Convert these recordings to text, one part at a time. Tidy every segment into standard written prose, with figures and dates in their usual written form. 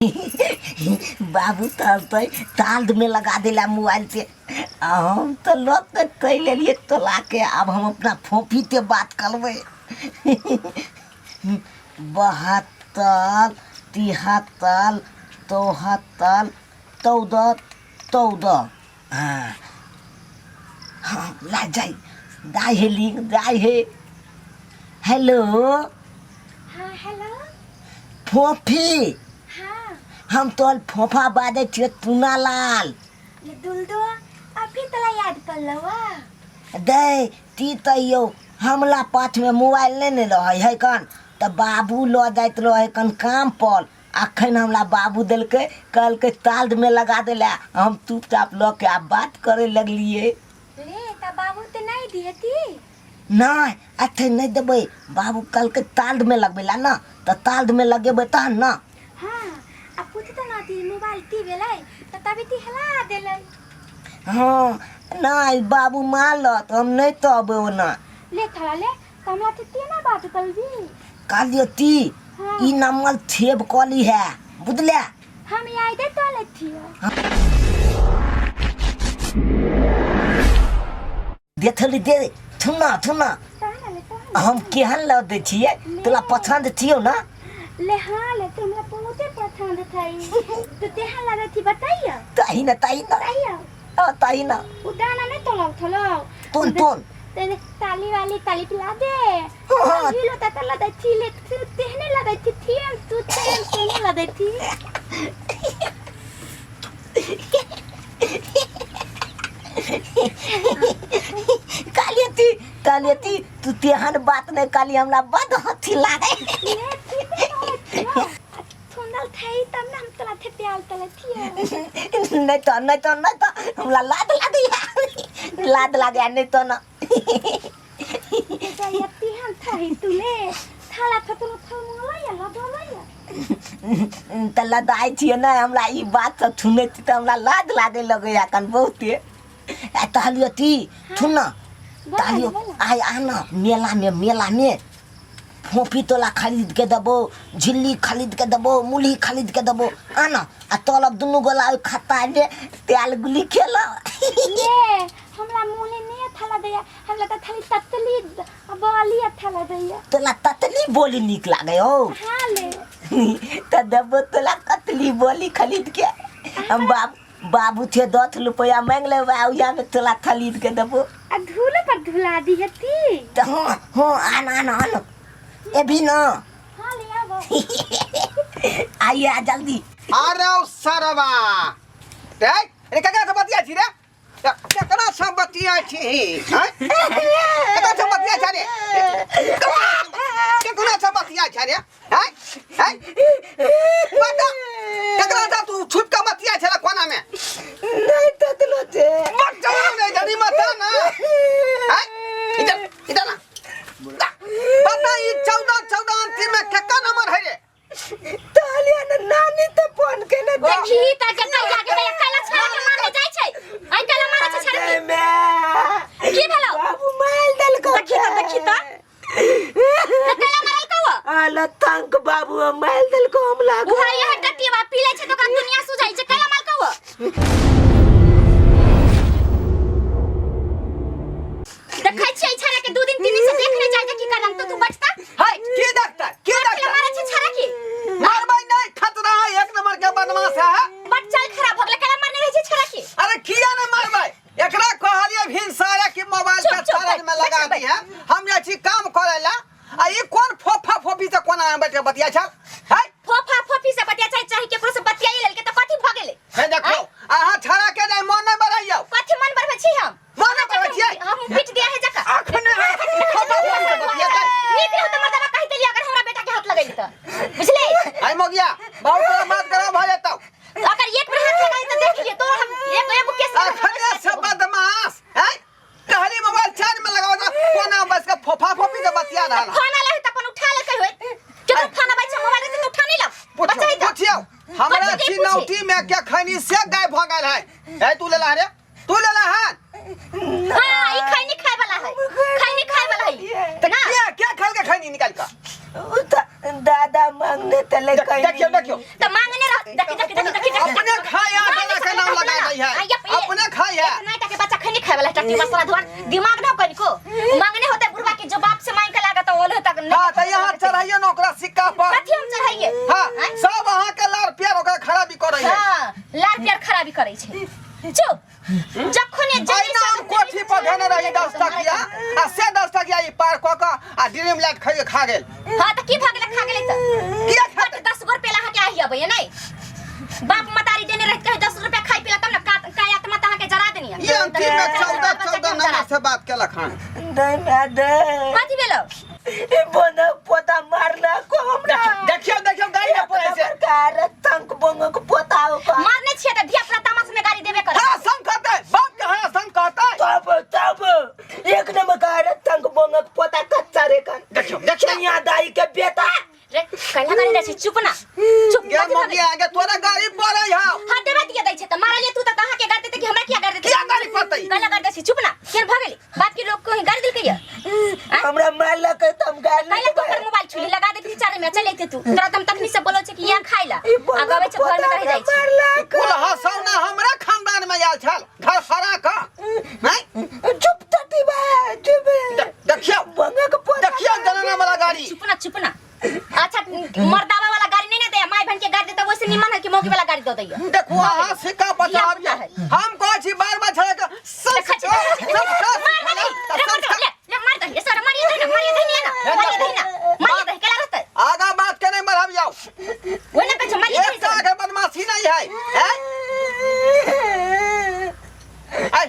बाबू तो ताल में लगा दिला मोबाइल से। हम तो लोग के कह लिए तो लाके अब हम अपना फोफी से बात करबे। 72 73 74 14 14। हाँ हाँ ला जाए दाई है लिंक दाई है। हेलो हाँ हेलो फोफी हाँ हम तो फोफा बादे छिए टूना लाल ये दुलदो अभी तला याद कर लवा दे ती तैयो हमला पाछ में मोबाइल नहीं रहे है कन त बाबू लो जात रहे कन काम पर अखन हमला बाबू दिल के कल के ताल में लगा देला। हम चुपचाप लो के आप बात करे लगलिए। ले त बाबू ते नहीं दियती नहीं अथे नहीं देबे बाबू कल के ताल में लगबेला ना त ताल में लगेबे तहन ना। हाँ अब पूछ तो ना ती मोबाइल ती बेले त तभी ती हला देले। हाँ नहीं बाबू मान लो तो हम नहीं तो अब ना ले थला ले कमला ते ती ना बात कलबी कालियो ती हाँ। ई नंबर सेव कली है बुझले। हम याद दे तो ले थी देखली दे थुना थुना हम केहन ल दे छिए तोला पसंद छियो ना। ले हाँ ले तुमरा बहुते पसंद थई तो ते हला दे थी बताइए ताही ना ताही ना उदाना नहीं तो लग थलो तुन तुन तेरे ताली वाली ताली पिला दे हाँ। ये लो ताता ला दे थी ले तू तेहने ला दे थी हम तू तेहने ला दे थी कालियती तू तेहन बात नहीं काली हमरा बद हथी लागे। ले थी तो सुंदर थई तब ना हम तला थे प्याल तला थी नहीं तो हमरा लाद लागे नहीं तो ना यत्ती हम थई तुले थाला थ तुलो थ मोला या लदला या तला दाई छिए ना हमरा ई बात से सुने त हमरा लाद लागे लगे या कन बहुते ए तालियती सुन तालियो आय आना मेला में फोफी तोला खरीद के दबो झिल्ली खरीद के दबो मूली खरीद के दबो आना आ तोला दुनु गोला खाता दे तेल गुली खेला। ले हमरा मूली नहीं थला दया हमरा त थाली ततली बाली थला दया तोला ततली बोली निक लागे हो। हां ले त दबो तोला कतली बोली खरीद के हम बाबू थे 10 रुपया मांग ले या में तोला खरीद के दबो आ धूले पर धुला दी हती त हां आना ए भी ना हां ले आबो आइए जल्दी। अरे सरवा रे रे ककरा से बतिया छी रे ककरा से बतिया छी हैं ककरा से बतिया छ रे ककरा से बतिया छ रे हैं बता ककरा से तू छुप के बतिया छ रे कोना में नहीं ततलो छे मत जाओ रे जड़ी मत ना हैं इधर ना बता ये 14 अंतिम में केका नंबर है रे तालिया ना नानी तो फोन के ने देखी त जका जाके बे कला छाड़ के मारने जाय छै आई कला मारे छै छाड़ के मैं की भेलो बाबू माल दल को देखी त कला मारल कहो आला तंक बाबू माल दल को हम लाग उहा ये टटिवा पीले छै तो का दुनिया सुझाई छै कला माल कहो देखै छै छाड़ा के 2 दिन 3 दिन से देखने जाय की करम तो तू बचता हाय के डॉक्टर कला मारे छै छाड़ा की मारबै नहीं खतरा है एक नंबर के बदमाश है बच्चा खराब हो गेल कला मारने रहे छै छाड़ा की अरे किया न मारबै एकरा कहलिए भिनसाया की मोबाइल पे चार्ज में लगा दी है हम जे छी काम करेला आ ई कोन फोफा फोफी से कोना बैठ के बतिया छ है फोफा फोफी से बतिया चाहे केकरो से बतियाई लेल के त कथि भ गेले हे देखो आहा छड़ा के नहीं मन नहीं बढ़ाइयो कथि मन बरबे छी हम मन बढ़बै छियै हम पीट दिया है जका अखने फोफा फोफी से बतिया छै नीक हो त मर्दवा कहि देली अगर हमरा बेटा के हाथ लगैली त बुझले आई मोगिया बहुत बड़ा बात करा भ जेतौ अगर एक बार हाथ लगाई तो देख लिए तो हम एक केस अखने सब बदमाश है कहली मोबाइल चार्ज में लगाओ ना कोना बस का फोफा फोफी से बतिया रहल खाना ले त अपन उठा ले कहि होय केकरो खाना बाई छै मोबाइल से तो उठा नहीं ला बचाई त पूछियो हमरा चिनौती में क्या खैनी से गायब भ गेल है तू लेला रे तू लेला है हां ई खैनी खाए वाला है खैनी खाए वाला है तो क्या क्या खा के खैनी निकाल का दादा मांगने तले कहीं देखियो तो मांगने रह देखी अपने खाया दादा का नाम लगा रही है अपने खाया नहीं ताकि बच्चा खनी खाए वाला टट्टी मसाला धोन दिमाग ना कनी को मांगने होते बुढ़वा के जो बाप से मांग के लागत ओले तक हां त यहां चढ़ाइए न ओकरा सिक्का पर कथि हम चढ़ाइए हां सब वहां के लार प्यार ओकरा खराबी करे है हां लार प्यार खराबी करे छे चुप जखने जई नाम कोठी पर धने रही 10 टकिया आ से 10 टकिया ई पार क क आ ड्रीम लाइट खा गेल हां त की भागले खा गेले त किया खा 10 गो रुपया लहा के आही अबे नहीं बाप मतारी देने रहत के 10 रुपया खाई पिला तब न काय आत्मा तहा के जरा देनी ये अंतिम में 14 नंबर से बात केला खान दादा कथि भेलो ए बोना पोता मारना को हमरा देखियो गाड़ी में पड़े से कार तंक बंग को पोता को मारने छिए त धिया पुता तमाश में गाड़ी देबे करे हां संग कहते बाप के हां संग कहते तब एक नंबर कार तंक बंग को पोता कच्चा रे कान देखियो यहाँ दाई के बेटा रे कहिया गाड़ी दे छी चुप ना चुप ये मोगी आगे तोरा गाड़ी पर है हां देबे दिए दै छै त मारले तू त तहा के गाड़ी देते कि हमरा किया गाड़ी देते किया गाड़ी पड़तै कहिया गाड़ी दे छी चुप ना केन भगेली बाप के लोग को ही गाड़ी दिल कहिया हमरा मारला के तुम गाली पहले तो पर मोबाइल छुली लगा देती चारे में चले थे तू तोरा तुम तखनी से बोलो छ कि या खाइला आगावे छ घर में रह जाई छ कुल हसौना हमरा खानदान में आयल छल घर फरा का नहीं चुप तटी बा चुप देखियो बंगा के पोता देखियो जनना वाला गाड़ी चुप ना अच्छा मर्दावा वाला गाड़ी नहीं ना दे माई बहन के गाड़ी देता वैसे निमन है कि मौगी वाला गाड़ी दे दैया देखो हां सिक्का बचाव हम कहै छी बार बार छले के सब आगा बात के नहीं मरहब जाओ वो ना कछ मारी एक आगे बदमाशी नहीं है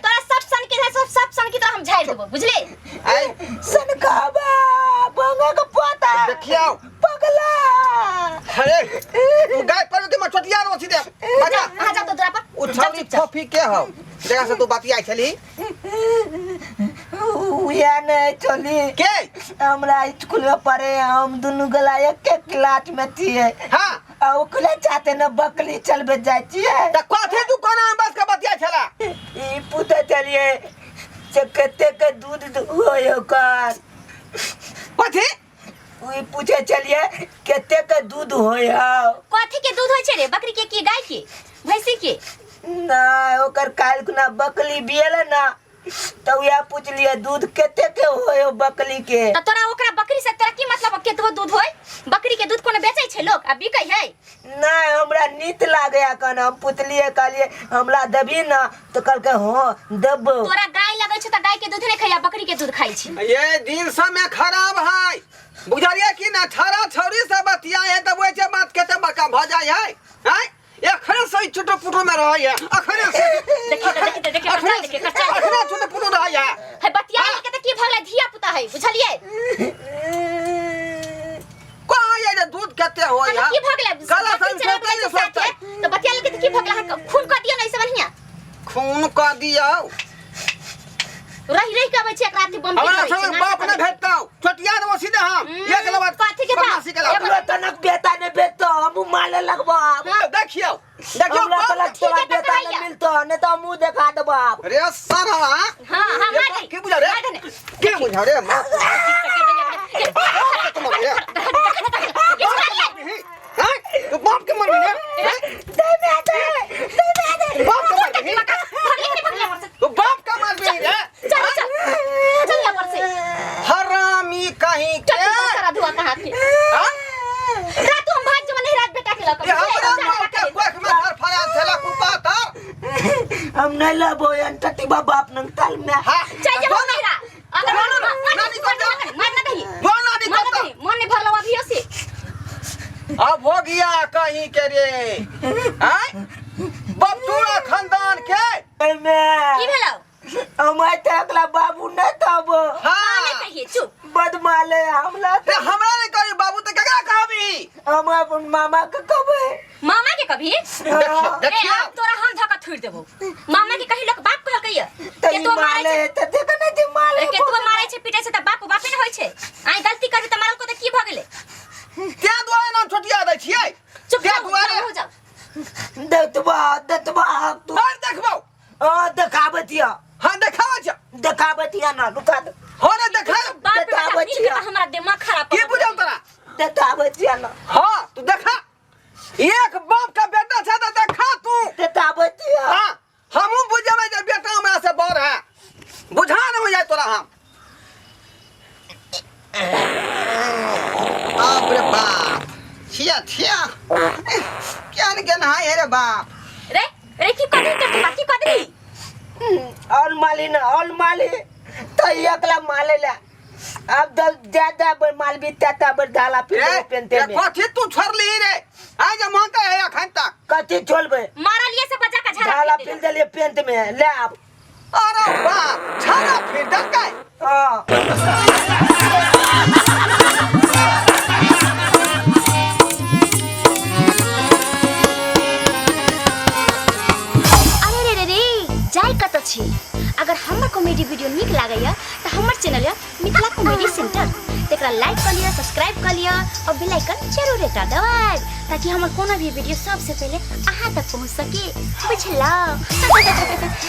तोरा सब सन की तरह हम झाड़ देबो बुझले सन काबा बंगा के पोता देखियो पगला अरे तू गाय पर के मचटिया रोची दे बजा आ जा तो तोरा पर उठावी फोफी के हो देखा से तू बतिया छली उया नहीं चली के हमरा स्कूल में पढ़े हम दोनों गला एक क्लास में थिए हां आ ओकले चाहते न बकली चलबे जाय छिए त कथे तू कोना में बस के बतिया छला ई पुते चलिए से कते के दूध होयो कर कथी ओई पूछे चलिए कते के दूध होयो कथी के दूध होय छे रे बकरी के की गाय के भैंसी के ना ओकर काल कुना बकली बियल ना तो या पूछ लिए दूध कते के होयो बकली के त तोरा ओकरा बकरी से तेरा की मतलब केतबो दूध होय बकरी के दूध कोने बेचै छै लोग आ बिकै है ना हमरा नीत लागया कन हम पुतलिए कहलिए हमरा देबी ना तो कल के हां देबो तोरा गाय लगै छै त गाय के दूध नहीं खैया बकरी के दूध खाइ छी ये दिन समय खराब है बुझारिए कि ना छारा छौरी से बतिया है त ओइ जे बात केते बड़का भ जाय है हैं एखरे से छोटो पुटो में रहै है अखरे से देखिए अखरे छोटो पुटो रहै है बतिया के त की भगला धिया पुता है बुझलिए कहाँ ये दूध केते होय है की भगला गला से सोचते तो बतिया के त की भगला खून क दियो नहीं से बढ़िया खून क दियो रही के आबै छै एकरा अथी बम हमरा संग बाप ने भेटतौ छोटिया रे सीधे हम एक लबात कथी के बाप हमरा तनक बेटा ने भेटतो हम माले लगबो देखियो हमरा तलक तोरा बेटा ने मिलतो ने तो मुंह देखा देबो रे सारा हां मार के बुझा रे के बुझा रे मां तू बाप के मर गया बाप के मर गया तू बाप का मर गया चल यहाँ पर से हरामी कहीं के सारा धुआं कहाँ थे रात हम भाग जमा नहीं रात बेटा के लगा ये हमरा मां के कोख में फर फरा थला कुपा था हम नहीं लबो अंटटी बाबा अपनन ताल में हां चल जा नहीं रहा अगर नानी को मार ना कहीं वो नानी को मन नहीं भरलो अभी से अब हो गया कहीं के रे हैं बबतूरा खानदान के की भेलो हमारे तकला बाबू नहीं तब हां नहीं कहिए चुप बदमाले हमला ते हमरा ने कही बाबू ते ककरा कहबी हम अपन मामा के कहबे मामा के कभी देखियो अब तोरा हम धक्का छोड़ देबो मामा के कही लोग बाप कहल कहिए के तो माले त देख न जे माले के तू मारै छै पीटे छै त बाप बापे न होय छै आइ गलती करबी त मारल को त की भ गेलै ते दुआरे नाम छोटिया दै छियै चुप ते दुआरे हो जाओ दतबा तू और देखबो देखाबतिया हां देखाबतिया ना रुका दे हो ने देखा बाप बेटा हमरा दिमाग खराब की बुझल तोरा देता बचिया ना हाँ तू देखा एक बाप का बेटा था तो देखा तू देता बचिया हाँ हमू बुझे जे बेटा हमरा से बड़ है बुझा न हो जाए तोरा हम बाप रे बाप छिया छिया क्या न केना है रे बाप रे रे की कदी तो बाकी कदी और माली तो एकला माले ला अब दल ज्यादा बर माल भी ताता बर धाला फिर पेनते में कथी तू छोड़ली रे आ जे मानते है अखन तक कथी छोड़बे मारा लिए से बचा का धाला झाड़ा फिर दलिए पेंट में ले आप अरे बाप छाड़ा फिर डर गए हां अरे रे रे रे जाय कत छी अगर हमर कॉमेडी वीडियो निक लागैया त हमर चैनल या मिथिला कॉमेडी सेंटर तेकरा लाइक कर लिया सब्सक्राइब कर लिया और बेल आइकन जरूर एकटा दबाएब ताकि हमर कोनो भी वीडियो सबसे पहले अहां तक पहुंच सके बुझला